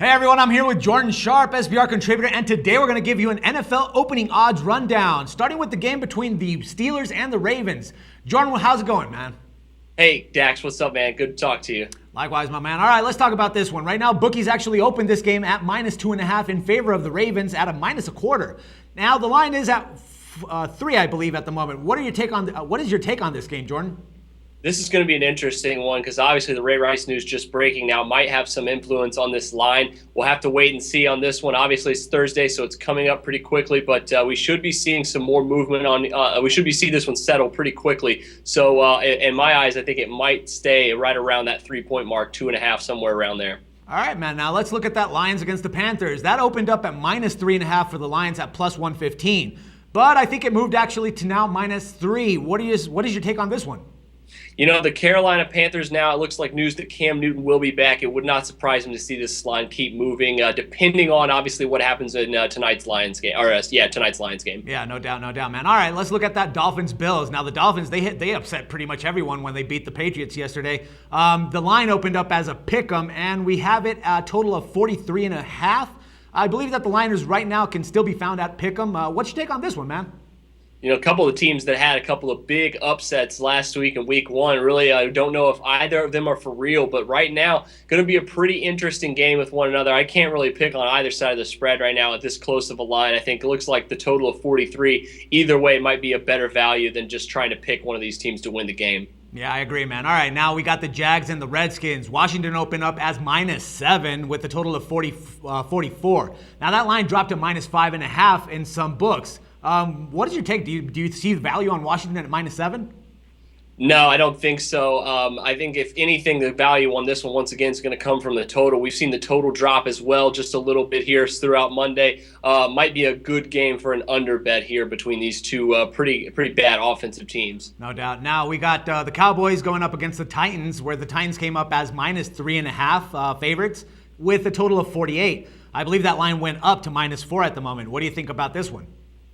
Hey everyone, I'm here with Jordan Sharp, SBR contributor, and today we're going to give you an NFL opening odds rundown, starting with the game between the Steelers and the Ravens. Jordan, how's it going, man? Hey, Dax, what's up, man? Good to talk to you. Likewise, my man. All right, let's talk about this one. Right now, bookies actually opened this game at -2.5 in favor of the Ravens at a -1/4. Now, the line is at 3, I believe, at the moment. What is your take on this game, Jordan? This is going to be an interesting one because obviously the Ray Rice news just breaking now might have some influence on this line. We'll have to wait and see on this one. Obviously, it's Thursday, so it's coming up pretty quickly, but we should be seeing some more movement on. We should be seeing this one settle pretty quickly. So, in my eyes, I think it might stay right around that 3-point mark, 2.5, somewhere around there. All right, man. Now let's look at that Lions against the Panthers. That opened up at -3.5 for the Lions at +115, but I think it moved actually to now -3. What is your take on this one? You know, the Carolina Panthers now, it looks like news that Cam Newton will be back. It would not surprise me to see this line keep moving, depending on obviously what happens in tonight's Lions game. Tonight's Lions game. Yeah, no doubt, man. All right, let's look at that Dolphins-Bills. Now, the Dolphins, they upset pretty much everyone when they beat the Patriots yesterday. The line opened up as a pick'em, and we have it a total of 43.5. I believe that the liners right now can still be found at pick'em. What's your take on this one, man? You know, a couple of teams that had a couple of big upsets last week in week one. Really, I don't know if either of them are for real, but right now, going to be a pretty interesting game with one another. I can't really pick on either side of the spread right now at this close of a line. I think it looks like the total of 43, either way, might be a better value than just trying to pick one of these teams to win the game. Yeah, I agree, man. All right, now we got the Jags and the Redskins. Washington opened up as -7 with a total of 44. Now, that line dropped to -5.5 in some books. What is your take? Do you see the value on Washington at -7? No, I don't think so. I think if anything, the value on this one once again is going to come from the total. We've seen the total drop as well, just a little bit here throughout Monday. Might be a good game for an under bet here between these two pretty bad offensive teams. No doubt. Now we got the Cowboys going up against the Titans, where the Titans came up as -3.5 favorites with a total of 48. I believe that line went up to -4 at the moment. What do you think about this one?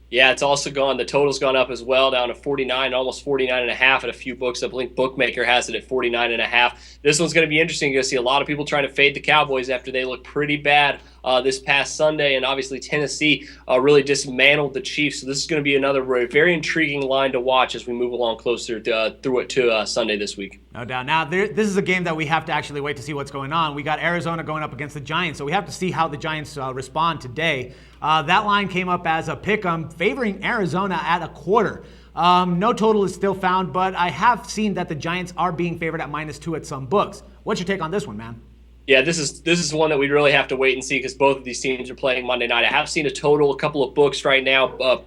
Yeah, it's also gone. The total's gone up as well, down to 49, almost 49.5 at a few books. I believe Bookmaker has it at 49.5. This one's going to be interesting. You're going to see a lot of people trying to fade the Cowboys after they look pretty bad this past Sunday, and obviously Tennessee really dismantled the Chiefs. So this is going to be another very intriguing line to watch as we move along closer to Sunday this week. No doubt. Now, this is a game that we have to actually wait to see what's going on. We got Arizona going up against the Giants, so we have to see how the Giants respond today. That line came up as a pick'em, favoring Arizona at 1/4. No total is still found, but I have seen that the Giants are being favored at -2 at some books. What's your take on this one, man? Yeah, this is one that we really have to wait and see because both of these teams are playing Monday night. I have seen a couple of books right now.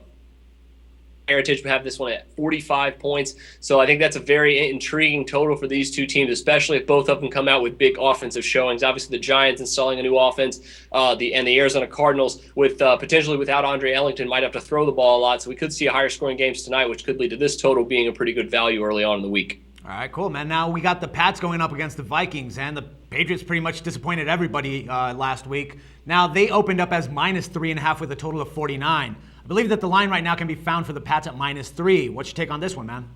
Heritage have this one at 45 points. So I think that's a very intriguing total for these two teams, especially if both of them come out with big offensive showings. Obviously, the Giants installing a new offense, and the Arizona Cardinals with potentially without Andre Ellington might have to throw the ball a lot. So we could see a higher scoring games tonight, which could lead to this total being a pretty good value early on in the week. All right, cool, man. Now we got the Pats going up against the Vikings, and the Patriots pretty much disappointed everybody last week. Now they opened up as -3.5 with a total of 49. I believe that the line right now can be found for the Pats at -3. What's your take on this one, man?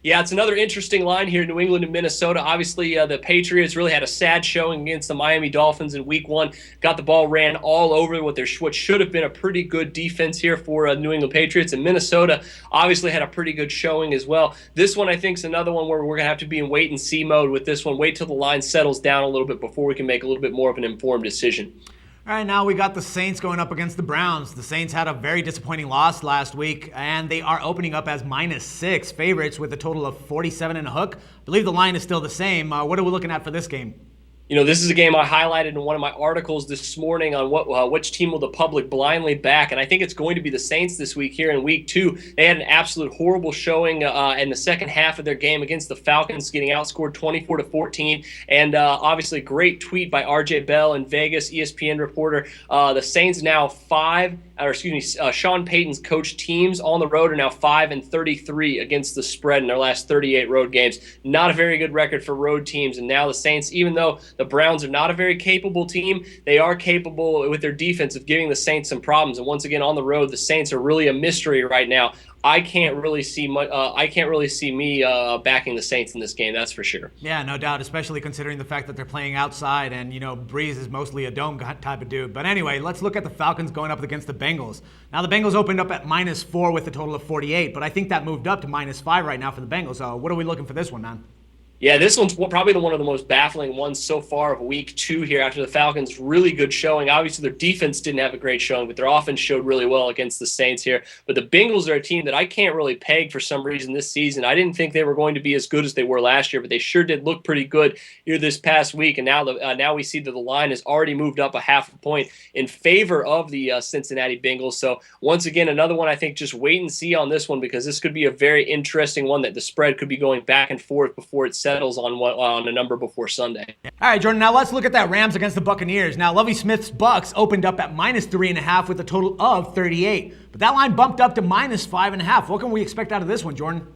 Yeah, it's another interesting line here, New England and Minnesota. Obviously, the Patriots really had a sad showing against the Miami Dolphins in Week 1. Got the ball ran all over what should have been a pretty good defense here for New England Patriots. And Minnesota obviously had a pretty good showing as well. This one, I think, is another one where we're going to have to be in wait-and-see mode with this one. Wait till the line settles down a little bit before we can make a little bit more of an informed decision. All right, now we got the Saints going up against the Browns. The Saints had a very disappointing loss last week, and they are opening up as -6 favorites with a total of 47.5. I believe the line is still the same. What are we looking at for this game? You know, this is a game I highlighted in one of my articles this morning on which team will the public blindly back, and I think it's going to be the Saints this week here in Week 2. They had an absolute horrible showing in the second half of their game against the Falcons, getting outscored 24-14, and obviously a great tweet by RJ Bell in Vegas, ESPN reporter. The Saints now Sean Payton's coach teams on the road are now 5-33 against the spread in their last 38 road games. Not a very good record for road teams, and now the Saints, even though the Browns are not a very capable team, they are capable with their defense of giving the Saints some problems. And once again, on the road, the Saints are really a mystery right now. I can't really see me backing the Saints in this game. That's for sure. Yeah, no doubt, especially considering the fact that they're playing outside and, Breeze is mostly a dome type of dude. But anyway, let's look at the Falcons going up against the Bengals. Now, the Bengals opened up at -4 with a total of 48, but I think that moved up to -5 right now for the Bengals. What are we looking for this one, man? Yeah, this one's probably one of the most baffling ones so far of week 2 here after the Falcons' really good showing. Obviously, their defense didn't have a great showing, but their offense showed really well against the Saints here. But the Bengals are a team that I can't really peg for some reason this season. I didn't think they were going to be as good as they were last year, but they sure did look pretty good here this past week. And now we see that the line has already moved up a half a point in favor of the Cincinnati Bengals. So once again, another one I think just wait and see on this one, because this could be a very interesting one that the spread could be going back and forth before it settles on a number before Sunday. All right, Jordan, now let's look at that Rams against the Buccaneers. Now, Lovie Smith's Bucks opened up at -3.5 with a total of 38, but that line bumped up to -5.5. What can we expect out of this one, Jordan?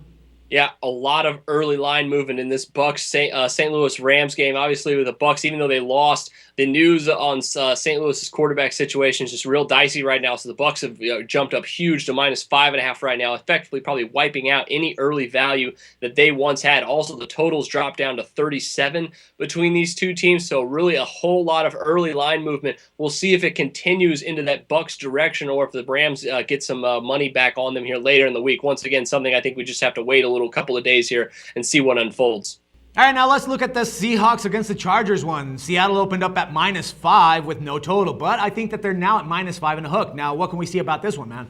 Yeah, a lot of early line movement in this Bucks St. Louis Rams game. Obviously, with the Bucks, even though they lost, the news on St. Louis's quarterback situation is just real dicey right now. So the Bucks have jumped up huge to -5.5 right now, effectively probably wiping out any early value that they once had. Also, the totals dropped down to 37 between these two teams. So really, a whole lot of early line movement. We'll see if it continues into that Bucks direction, or if the Rams get some money back on them here later in the week. Once again, something I think we just have to wait a little couple of days here and see what unfolds. All right, now let's look at the Seahawks against the Chargers one. Seattle opened up at -5 with no total, but I think that they're now at -5 and a hook. Now, what can we see about this one, man?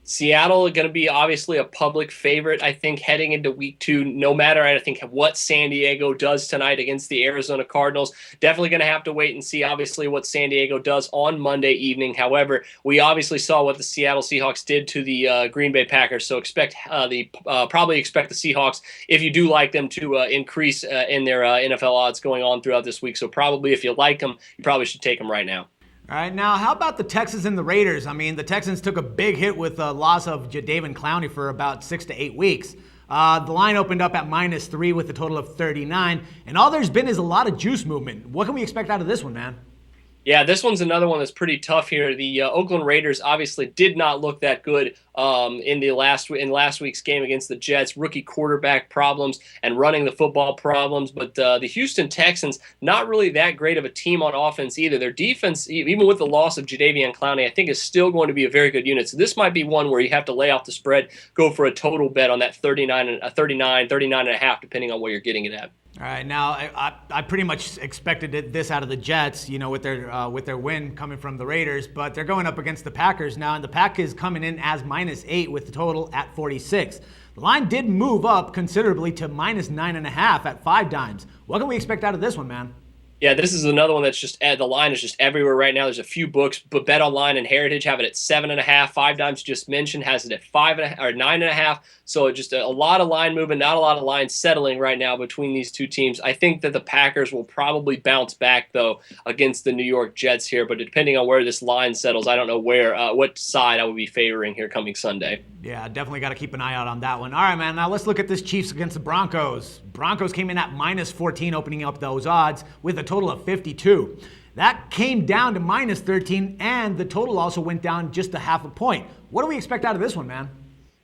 Seattle are going to be obviously a public favorite, I think, heading into week 2, no matter, I think, what San Diego does tonight against the Arizona Cardinals. Definitely going to have to wait and see, obviously, what San Diego does on Monday evening. However, we obviously saw what the Seattle Seahawks did to the Green Bay Packers, so probably expect the Seahawks, if you do like them, to increase in their NFL odds going on throughout this week. So probably, if you like them, you probably should take them right now. All right, now how about the Texans and the Raiders? I mean, the Texans took a big hit with the loss of Jadeveon Clowney for about 6 to 8 weeks. The line opened up at -3 with a total of 39, and all there's been is a lot of juice movement. What can we expect out of this one, man? Yeah, this one's another one that's pretty tough here. The Oakland Raiders obviously did not look that good in last week's game against the Jets. Rookie quarterback problems and running the football problems. But the Houston Texans, not really that great of a team on offense either. Their defense, even with the loss of Jadeveon Clowney, I think is still going to be a very good unit. So this might be one where you have to lay off the spread, go for a total bet on that 39 and a half, depending on where you're getting it at. All right, now I pretty much expected this out of the Jets, with their win coming from the Raiders, but they're going up against the Packers now, and the Pack is coming in as -8 with the total at 46. The line did move up considerably to -9.5 at 5 dimes. What can we expect out of this one, man? Yeah, this is another one that's just the line is just everywhere right now. There's a few books, but Bet Online and Heritage have it at 7.5. 5 dimes just mentioned has it at 5.5 or 9.5. So just a lot of line movement, not a lot of line settling right now between these two teams. I think that the Packers will probably bounce back though against the New York Jets here, but depending on where this line settles, I don't know what side I would be favoring here coming Sunday. Yeah, definitely got to keep an eye out on that one. All right, man. Now let's look at this Chiefs against the Broncos. Broncos came in at -14, opening up those odds with a total of 52. That came down to -13, and the total also went down just a half a point. What do we expect out of this one, man?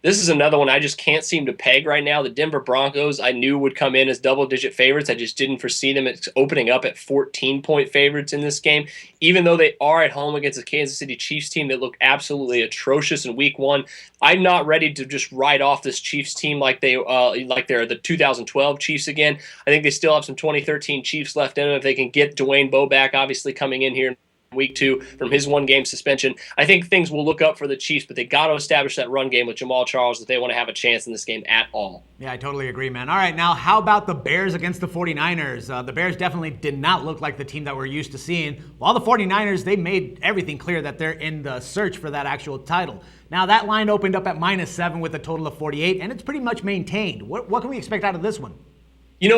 This is another one I just can't seem to peg right now. The Denver Broncos, I knew would come in as double-digit favorites. I just didn't foresee them opening up at 14-point favorites in this game, even though they are at home against a Kansas City Chiefs team that looked absolutely atrocious in Week 1. I'm not ready to just write off this Chiefs team like they're the 2012 Chiefs again. I think they still have some 2013 Chiefs left in them if they can get Dwayne Bowe back, obviously coming in here Week 2 from his 1-game suspension. I think things will look up for the Chiefs, but they got to establish that run game with Jamal Charles if they want to have a chance in this game at all. Yeah, I totally agree, man. All right, now how about the Bears against the 49ers? The Bears definitely did not look like the team that we're used to seeing. While the 49ers, they made everything clear that they're in the search for that actual title. Now, that line opened up at -7 with a total of 48, and it's pretty much maintained. What can we expect out of this one?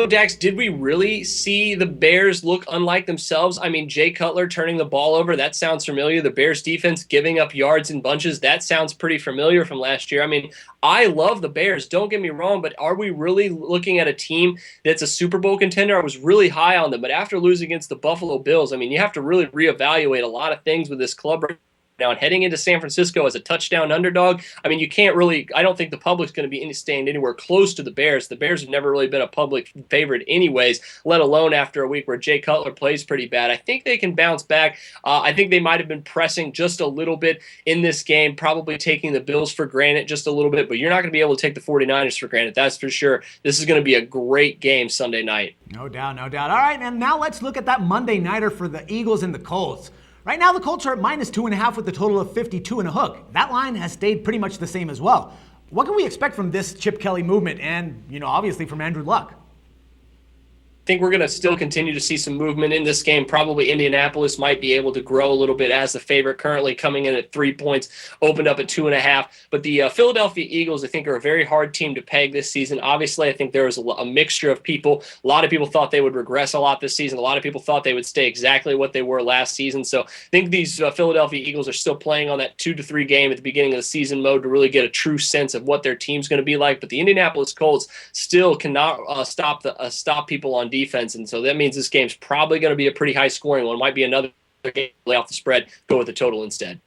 Dax, did we really see the Bears look unlike themselves? I mean, Jay Cutler turning the ball over, that sounds familiar. The Bears defense giving up yards in bunches, that sounds pretty familiar from last year. I mean, I love the Bears, don't get me wrong, but are we really looking at a team that's a Super Bowl contender? I was really high on them, but after losing against the Buffalo Bills, I mean, you have to really reevaluate a lot of things with this club right now. And heading into San Francisco as a touchdown underdog, I mean, you can't really, I don't think the public's going to be staying anywhere close to the Bears. The Bears have never really been a public favorite anyways, let alone after a week where Jay Cutler plays pretty bad. I think they can bounce back. I think they might have been pressing just a little bit in this game, probably taking the Bills for granted just a little bit, but you're not going to be able to take the 49ers for granted. That's for sure. This is going to be a great game Sunday night. No doubt, no doubt. All right, and now let's look at that Monday nighter for the Eagles and the Colts. Right now, the Colts are at -2.5 with a total of 52 and a hook. That line has stayed pretty much the same as well. What can we expect from this Chip Kelly movement and, obviously from Andrew Luck? I think we're going to still continue to see some movement in this game. Probably Indianapolis might be able to grow a little bit as the favorite, currently coming in at 3 points, opened up at 2.5. But the Philadelphia Eagles, I think, are a very hard team to peg this season. Obviously, I think there was a mixture of people. A lot of people thought they would regress a lot this season. A lot of people thought they would stay exactly what they were last season. So I think these Philadelphia Eagles are still playing on that 2-3 game at the beginning of the season mode to really get a true sense of what their team's going to be like. But the Indianapolis Colts still cannot stop people on defense, and so that means this game's probably going to be a pretty high scoring one. Might be another game, lay off the spread, go with the total instead.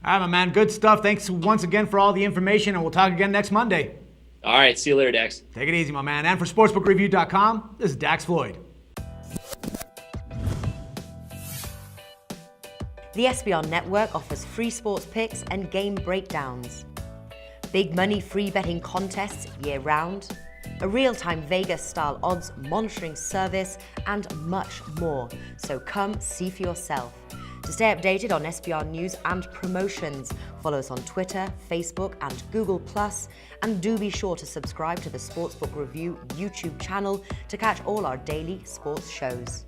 All right, my man, good stuff. Thanks once again for all the information, and we'll talk again next Monday. All right, see you later, Dax. Take it easy, my man. And for SportsbookReview.com, this is Dax Floyd. The SBR Network offers free sports picks and game breakdowns, big money free betting contests year-round, a real-time Vegas-style odds monitoring service, and much more. So come see for yourself. To stay updated on SBR news and promotions, follow us on Twitter, Facebook, and Google+, and do be sure to subscribe to the Sportsbook Review YouTube channel to catch all our daily sports shows.